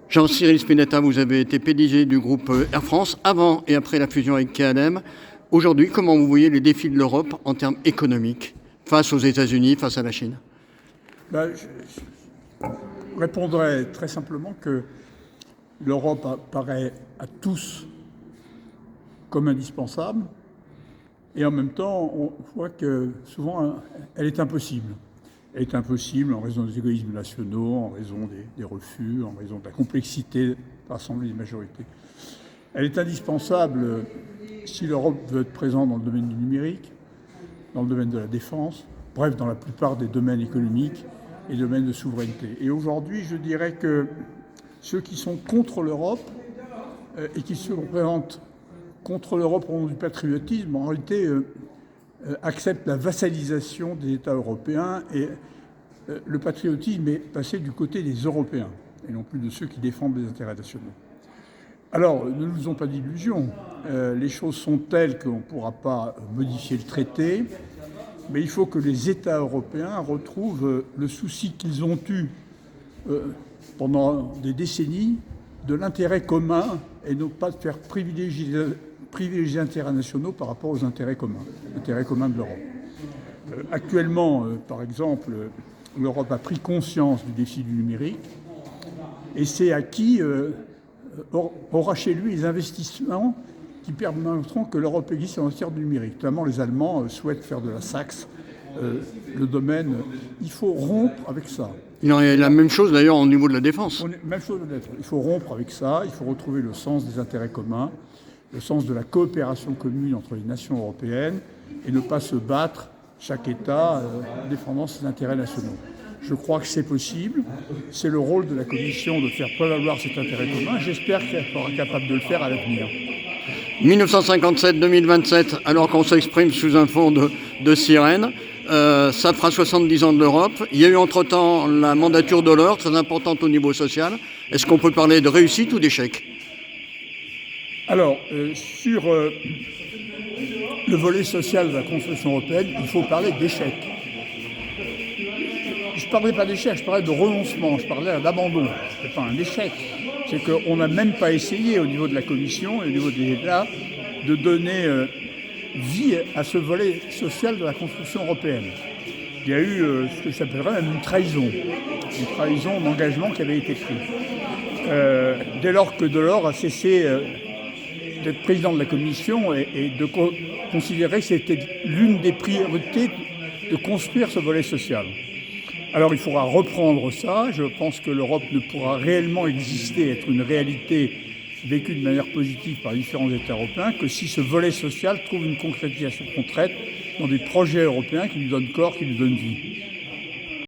Jean-Cyril Spinetta, vous avez été PDG du groupe Air France avant et après la fusion avec KLM. Aujourd'hui, comment vous voyez les défis de l'Europe en termes économiques face aux États-Unis, face à la Chine? Je répondrai très simplement que l'Europe apparaît à tous comme indispensable et en même temps, on voit que souvent, elle est impossible. Elle est impossible en raison des égoïsmes nationaux, en raison des refus, en raison de la complexité de rassembler des majorités. Elle est indispensable si l'Europe veut être présente dans le domaine du numérique, dans le domaine de la défense, bref, dans la plupart des domaines économiques et domaines de souveraineté. Et aujourd'hui, je dirais que ceux qui sont contre l'Europe et qui se représentent contre l'Europe au nom du patriotisme, en réalité, acceptent la vassalisation des États européens et le patriotisme est passé du côté des Européens et non plus de ceux qui défendent les intérêts nationaux. Alors, ne nous faisons pas d'illusions. Les choses sont telles qu'on ne pourra pas modifier le traité, mais il faut que les États européens retrouvent le souci qu'ils ont eu pendant des décennies de l'intérêt commun et non pas de faire privilégier les intérêts nationaux par rapport aux intérêts communs de l'Europe. Actuellement, par exemple, l'Europe a pris conscience du défi du numérique et c'est acquis aura chez lui les investissements qui permettront que l'Europe existe en matière de numérique. Notamment, les Allemands souhaitent faire de la Saxe le domaine. Il faut rompre avec ça. Il en est la même chose d'ailleurs au niveau de la défense. Même chose peut-être. Il faut rompre avec ça. Il faut retrouver le sens des intérêts communs, le sens de la coopération commune entre les nations européennes et ne pas se battre, chaque État défendant ses intérêts nationaux. Je crois que c'est possible. C'est le rôle de la Commission de faire prévaloir cet intérêt commun. J'espère qu'elle sera capable de le faire à l'avenir. 1957-2027, alors qu'on s'exprime sous un fond de sirène, ça fera 70 ans de l'Europe. Il y a eu entre-temps la mandature de l'or, très importante au niveau social. Est-ce qu'on peut parler de réussite ou d'échec? Alors, sur le volet social de la construction européenne, il faut parler d'échec. Je ne parlais pas d'échec, je parlais de renoncement, je parlais d'abandon. Ce n'est pas un échec. C'est qu'on n'a même pas essayé au niveau de la Commission et au niveau des États de donner vie à ce volet social de la construction européenne. Il y a eu ce que j'appellerais même une trahison d'engagement qui avait été pris. Dès lors que Delors a cessé d'être président de la Commission et de considérer que c'était l'une des priorités de construire ce volet social. Alors il faudra reprendre ça. Je pense que l'Europe ne pourra réellement exister, être une réalité vécue de manière positive par les différents États européens que si ce volet social trouve une concrétisation concrète dans des projets européens qui lui donnent corps, qui lui donnent vie.